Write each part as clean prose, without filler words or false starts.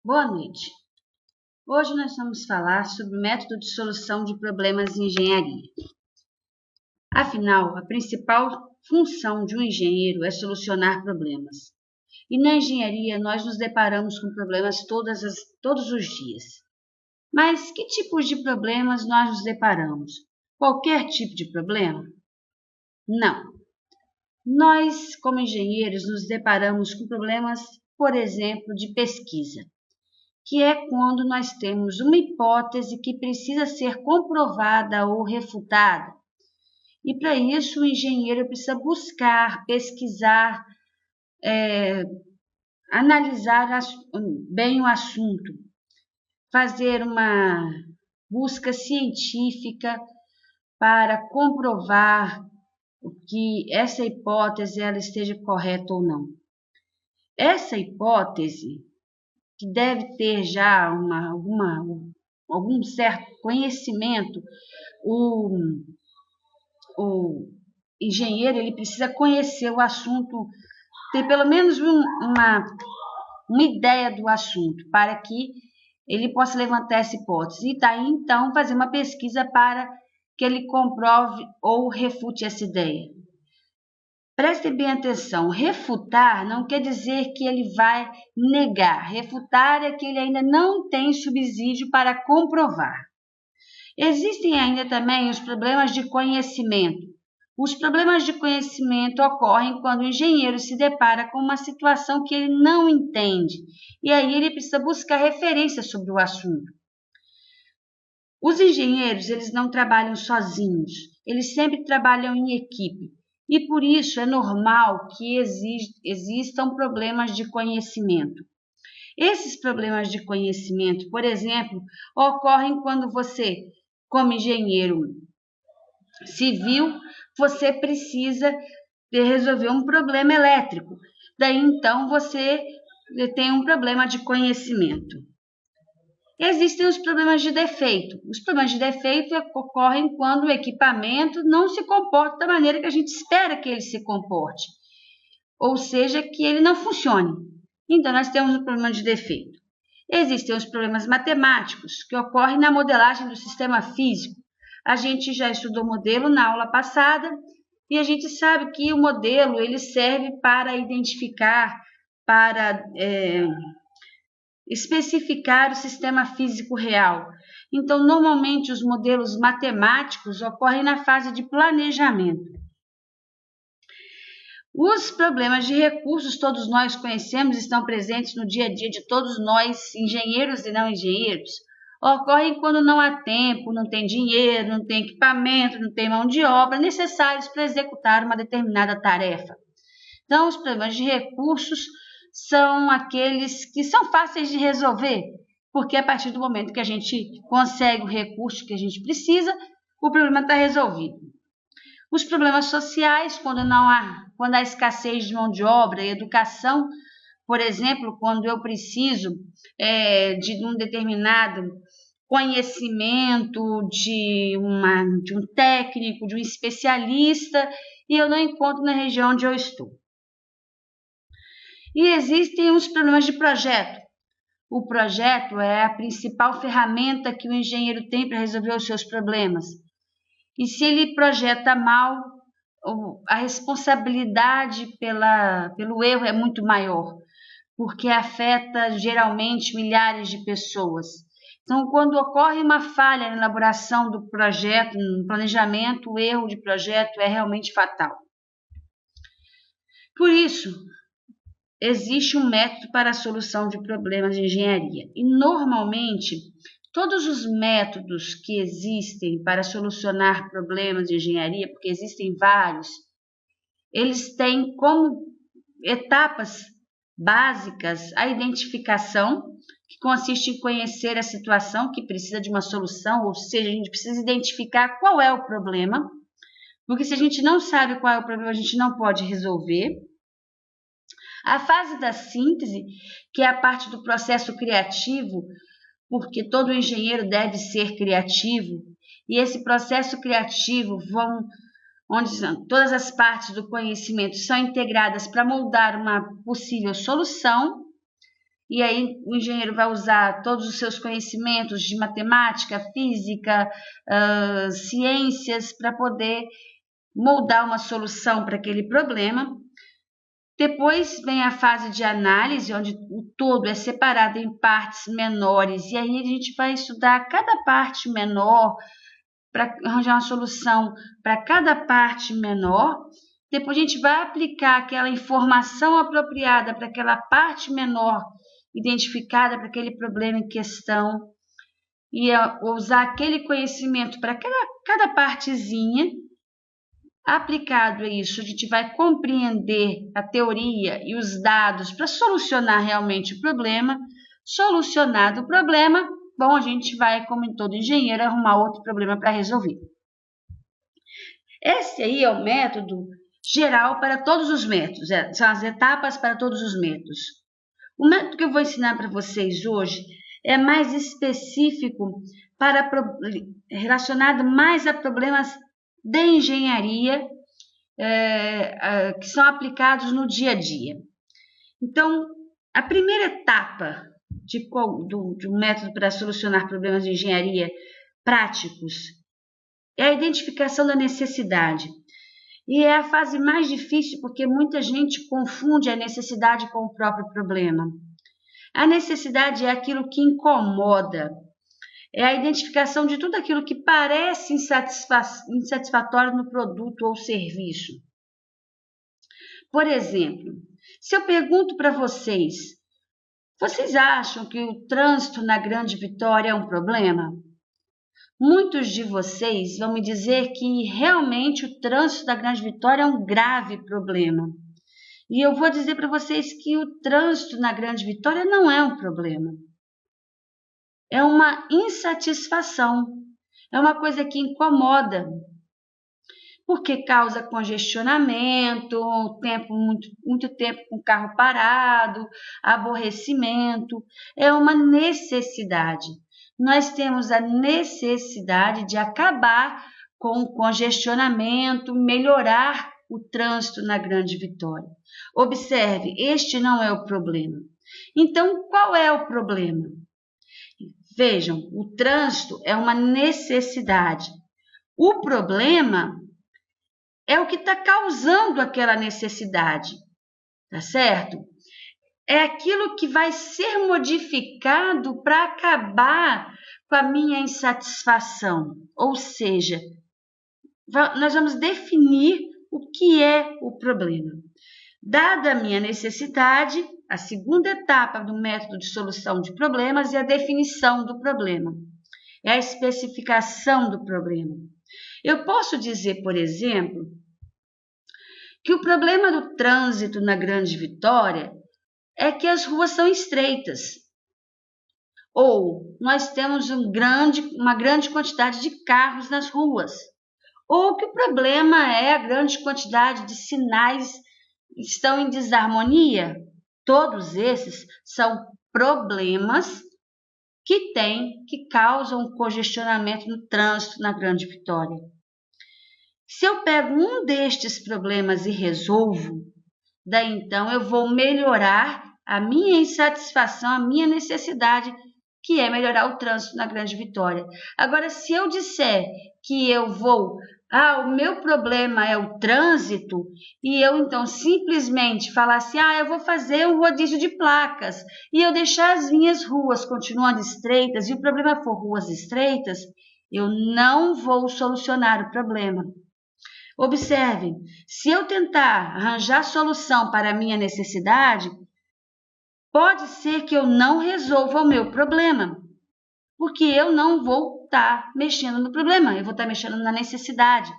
Boa noite. Hoje nós vamos falar sobre o método de solução de problemas em engenharia. Afinal, a principal função de um engenheiro é solucionar problemas. E na engenharia nós nos deparamos com problemas todos os dias. Mas que tipos de problemas nós nos deparamos? Qualquer tipo de problema? Não. Nós, como engenheiros, nos deparamos com problemas, por exemplo, de pesquisa, que é quando nós temos uma hipótese que precisa ser comprovada ou refutada. E para isso o engenheiro precisa buscar, pesquisar, analisar bem o assunto, fazer uma busca científica para comprovar que essa hipótese ela esteja correta ou não. Essa hipótese que deve ter já algum certo conhecimento, o engenheiro ele precisa conhecer o assunto, ter pelo menos uma ideia do assunto, para que ele possa levantar essa hipótese. E daí, então, fazer uma pesquisa para que ele comprove ou refute essa ideia. Prestem bem atenção, refutar não quer dizer que ele vai negar. Refutar é que ele ainda não tem subsídio para comprovar. Existem ainda também os problemas de conhecimento. Os problemas de conhecimento ocorrem quando o engenheiro se depara com uma situação que ele não entende, e aí ele precisa buscar referências sobre o assunto. Os engenheiros, eles não trabalham sozinhos, eles sempre trabalham em equipe. E por isso é normal que existam problemas de conhecimento. Esses problemas de conhecimento, por exemplo, ocorrem quando você, como engenheiro civil, você precisa resolver um problema elétrico. Daí, então, você tem um problema de conhecimento. Existem os problemas de defeito. Os problemas de defeito ocorrem quando o equipamento não se comporta da maneira que a gente espera que ele se comporte, ou seja, que ele não funcione. Então, nós temos um problema de defeito. Existem os problemas matemáticos, que ocorrem na modelagem do sistema físico. A gente já estudou modelo na aula passada e a gente sabe que o modelo ele serve para identificar, para especificar o sistema físico real. Então, normalmente, os modelos matemáticos ocorrem na fase de planejamento. Os problemas de recursos, todos nós conhecemos, estão presentes no dia a dia de todos nós, engenheiros e não engenheiros. Ocorrem quando não há tempo, não tem dinheiro, não tem equipamento, não tem mão de obra necessários para executar uma determinada tarefa. Então, os problemas de recursos são aqueles que são fáceis de resolver, porque a partir do momento que a gente consegue o recurso que a gente precisa, o problema está resolvido. Os problemas sociais, quando há escassez de mão de obra e educação, por exemplo, quando eu preciso de um determinado conhecimento, de um técnico, de um especialista, e eu não encontro na região onde eu estou. E existem os problemas de projeto. O projeto é a principal ferramenta que o engenheiro tem para resolver os seus problemas. E se ele projeta mal, a responsabilidade pelo erro é muito maior, porque afeta geralmente milhares de pessoas. Então, quando ocorre uma falha na elaboração do projeto, no planejamento, o erro de projeto é realmente fatal. Por isso, existe um método para a solução de problemas de engenharia. E, normalmente, todos os métodos que existem para solucionar problemas de engenharia, porque existem vários, eles têm como etapas básicas a identificação, que consiste em conhecer a situação que precisa de uma solução, ou seja, a gente precisa identificar qual é o problema, porque se a gente não sabe qual é o problema, a gente não pode resolver. A fase da síntese, que é a parte do processo criativo, porque todo engenheiro deve ser criativo, e esse processo criativo onde todas as partes do conhecimento são integradas para moldar uma possível solução. e aí o engenheiro vai usar todos os seus conhecimentos de matemática, física, ciências para poder moldar uma solução para aquele problema. Depois vem a fase de análise, onde o todo é separado em partes menores, e aí a gente vai estudar cada parte menor para arranjar uma solução para cada parte menor. Depois a gente vai aplicar aquela informação apropriada para aquela parte menor identificada para aquele problema em questão e usar aquele conhecimento para cada partezinha. Aplicado a isso, a gente vai compreender a teoria e os dados para solucionar realmente o problema. Solucionado o problema, bom, a gente vai, como em todo engenheiro, arrumar outro problema para resolver. Esse aí é o método geral para todos os métodos, são as etapas para todos os métodos. O método que eu vou ensinar para vocês hoje é mais específico, relacionado mais a problemas de engenharia que são aplicados no dia a dia. Então, a primeira etapa de um método para solucionar problemas de engenharia práticos é a identificação da necessidade. E é a fase mais difícil porque muita gente confunde a necessidade com o próprio problema. A necessidade é aquilo que incomoda, é a identificação de tudo aquilo que parece insatisfatório no produto ou serviço. Por exemplo, se eu pergunto para vocês, vocês acham que o trânsito na Grande Vitória é um problema? Muitos de vocês vão me dizer que realmente o trânsito da Grande Vitória é um grave problema. E eu vou dizer para vocês que o trânsito na Grande Vitória não é um problema. É uma insatisfação, é uma coisa que incomoda, porque causa congestionamento, muito tempo com o carro parado, aborrecimento, é uma necessidade. Nós temos a necessidade de acabar com o congestionamento, melhorar o trânsito na Grande Vitória. Observe, este não é o problema. Então, qual é o problema? Vejam, o trânsito é uma necessidade. O problema é o que está causando aquela necessidade, tá certo? É aquilo que vai ser modificado para acabar com a minha insatisfação. Ou seja, nós vamos definir o que é o problema. Dada a minha necessidade, a segunda etapa do método de solução de problemas é a definição do problema, é a especificação do problema. Eu posso dizer, por exemplo, que o problema do trânsito na Grande Vitória é que as ruas são estreitas, ou nós temos uma grande quantidade de carros nas ruas, ou que o problema é a grande quantidade de sinais que estão em desarmonia. Todos esses são problemas que causam congestionamento no trânsito na Grande Vitória. Se eu pego um destes problemas e resolvo, daí então eu vou melhorar a minha insatisfação, a minha necessidade, que é melhorar o trânsito na Grande Vitória. Agora, se eu disser que o meu problema é o trânsito, e eu então simplesmente falar assim, eu vou fazer um rodízio de placas, e eu deixar as minhas ruas continuando estreitas, e o problema for ruas estreitas, eu não vou solucionar o problema. Observem, se eu tentar arranjar solução para a minha necessidade, pode ser que eu não resolva o meu problema, porque eu não vou estar mexendo no problema, eu vou estar mexendo na necessidade.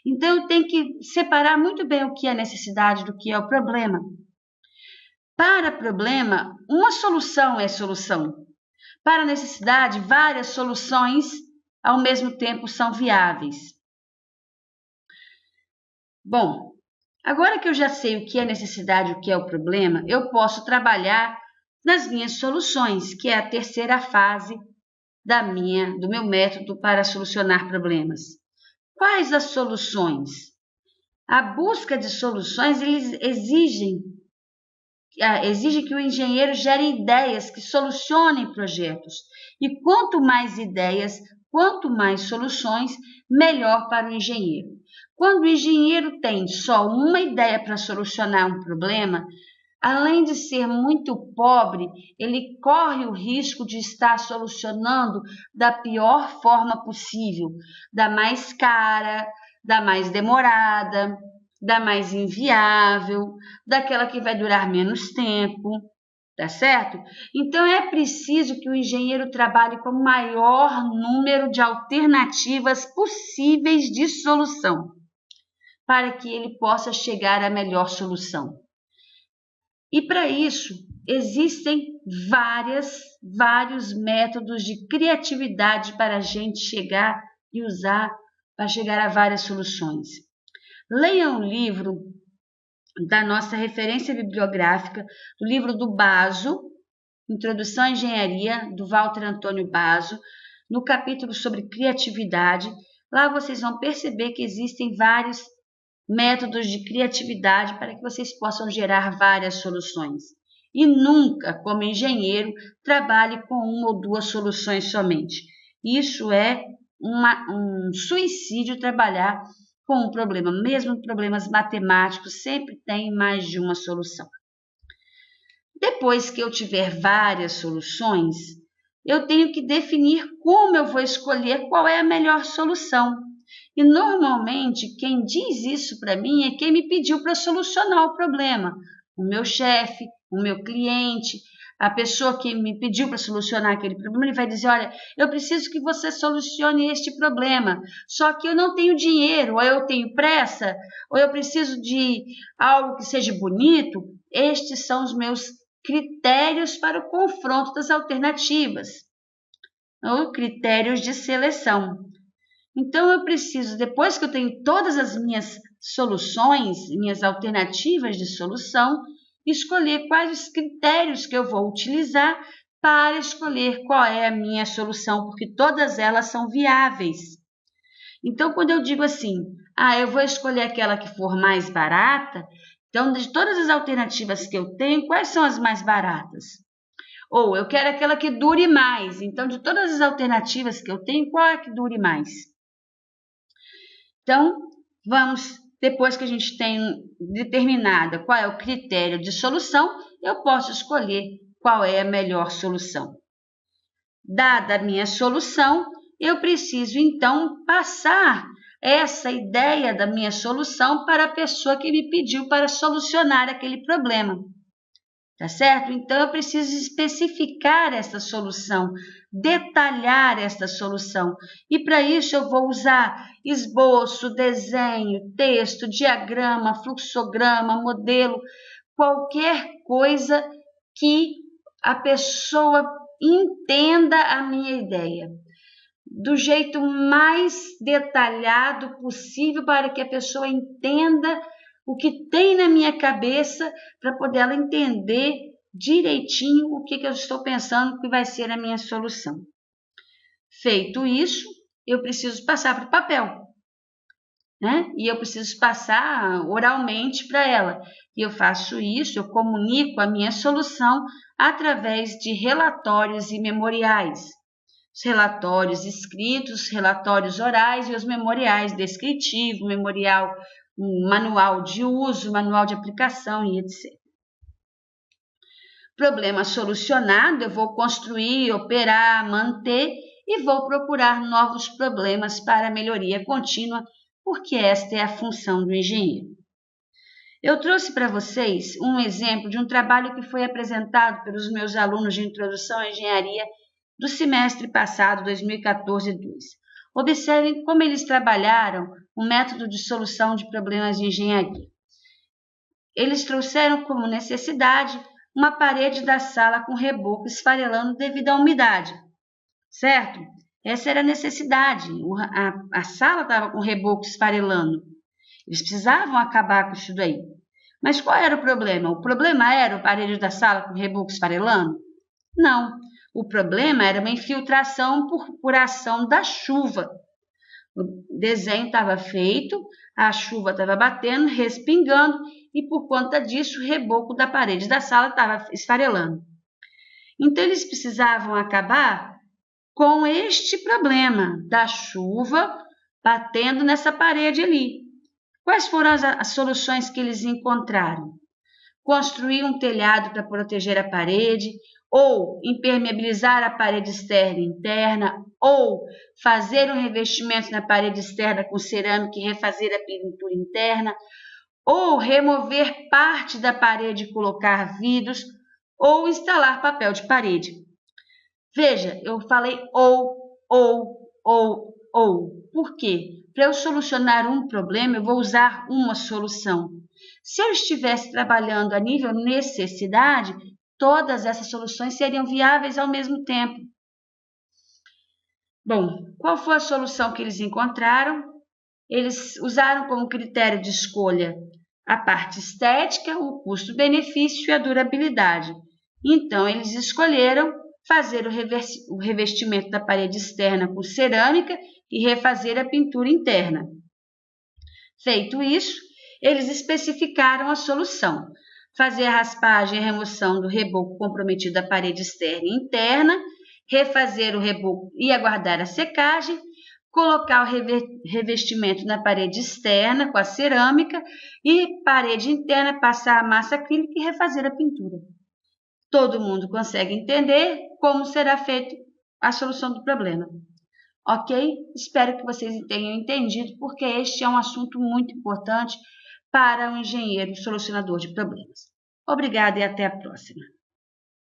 Então, eu tenho que separar muito bem o que é necessidade do que é o problema. Para problema, uma solução é solução. Para necessidade, várias soluções ao mesmo tempo são viáveis. Bom, agora que eu já sei o que é necessidade e o que é o problema, eu posso trabalhar nas minhas soluções, que é a terceira fase do meu método para solucionar problemas. Quais as soluções? A busca de soluções eles exigem exige que o engenheiro gere ideias que solucionem projetos. E quanto mais ideias, quanto mais soluções, melhor para o engenheiro. Quando o engenheiro tem só uma ideia para solucionar um problema, além de ser muito pobre, ele corre o risco de estar solucionando da pior forma possível, da mais cara, da mais demorada, da mais inviável, daquela que vai durar menos tempo, tá certo? Então é preciso que o engenheiro trabalhe com o maior número de alternativas possíveis de solução, para que ele possa chegar à melhor solução. E para isso, existem vários métodos de criatividade para a gente chegar e usar para chegar a várias soluções. Leia um livro da nossa referência bibliográfica, do livro do Basso, Introdução à Engenharia, do Walter Antônio Basso, no capítulo sobre criatividade. Lá vocês vão perceber que existem vários métodos de criatividade para que vocês possam gerar várias soluções. E nunca, como engenheiro, trabalhe com uma ou duas soluções somente. Isso é um suicídio trabalhar com um problema. Mesmo problemas matemáticos sempre tem mais de uma solução. Depois que eu tiver várias soluções, eu tenho que definir como eu vou escolher qual é a melhor solução. E normalmente quem diz isso para mim é quem me pediu para solucionar o problema. O meu chefe, o meu cliente, a pessoa que me pediu para solucionar aquele problema, ele vai dizer, olha, eu preciso que você solucione este problema, só que eu não tenho dinheiro, ou eu tenho pressa, ou eu preciso de algo que seja bonito. Estes são os meus critérios para o confronto das alternativas, ou critérios de seleção. Então, eu preciso, depois que eu tenho todas as minhas soluções, minhas alternativas de solução, escolher quais os critérios que eu vou utilizar para escolher qual é a minha solução, porque todas elas são viáveis. Então, quando eu digo assim, eu vou escolher aquela que for mais barata, então, de todas as alternativas que eu tenho, quais são as mais baratas? Ou eu quero aquela que dure mais, então, de todas as alternativas que eu tenho, qual é que dure mais? Então, depois que a gente tem determinada qual é o critério de solução, eu posso escolher qual é a melhor solução. Dada a minha solução, eu preciso então passar essa ideia da minha solução para a pessoa que me pediu para solucionar aquele problema. Tá certo? Então, eu preciso especificar essa solução, detalhar essa solução. E para isso eu vou usar esboço, desenho, texto, diagrama, fluxograma, modelo, qualquer coisa que a pessoa entenda a minha ideia, do jeito mais detalhado possível para que a pessoa entenda o que tem na minha cabeça, para poder ela entender direitinho o que eu estou pensando que vai ser a minha solução. Feito isso, eu preciso passar para o papel, né? E eu preciso passar oralmente para ela. E eu faço isso, eu comunico a minha solução através de relatórios e memoriais. Os relatórios escritos, relatórios orais e os memoriais descritivo, memorial, manual de uso, manual de aplicação e etc. Problema solucionado, eu vou construir, operar, manter e vou procurar novos problemas para melhoria contínua, porque esta é a função do engenheiro. Eu trouxe para vocês um exemplo de um trabalho que foi apresentado pelos meus alunos de Introdução à Engenharia do semestre passado, 2014-2. Observem como eles trabalharam o método de solução de problemas de engenharia. Eles trouxeram como necessidade uma parede da sala com reboco esfarelando devido à umidade, certo? Essa era a necessidade, a sala estava com reboco esfarelando. Eles precisavam acabar com isso daí. Mas qual era o problema? O problema era a parede da sala com reboco esfarelando? Não. O problema era uma infiltração por ação da chuva. O desenho estava feito, a chuva estava batendo, respingando, e por conta disso o reboco da parede da sala estava esfarelando. Então eles precisavam acabar com este problema da chuva batendo nessa parede ali. Quais foram as soluções que eles encontraram? Construir um telhado para proteger a parede, ou impermeabilizar a parede externa e interna, ou fazer um revestimento na parede externa com cerâmica e refazer a pintura interna, ou remover parte da parede e colocar vidros, ou instalar papel de parede. Veja, eu falei ou. Por quê? Para eu solucionar um problema, eu vou usar uma solução. Se eu estivesse trabalhando a nível necessidade, todas essas soluções seriam viáveis ao mesmo tempo. Bom, qual foi a solução que eles encontraram? Eles usaram como critério de escolha a parte estética, o custo-benefício e a durabilidade. Então, eles escolheram fazer o revestimento da parede externa com cerâmica e refazer a pintura interna. Feito isso, eles especificaram a solução: fazer a raspagem e a remoção do reboco comprometido da parede externa e interna, refazer o reboco e aguardar a secagem, colocar o revestimento na parede externa com a cerâmica e parede interna, passar a massa acrílica e refazer a pintura. Todo mundo consegue entender como será feita a solução do problema. Ok? Espero que vocês tenham entendido, porque este é um assunto muito importante para um engenheiro solucionador de problemas. Obrigada e até a próxima.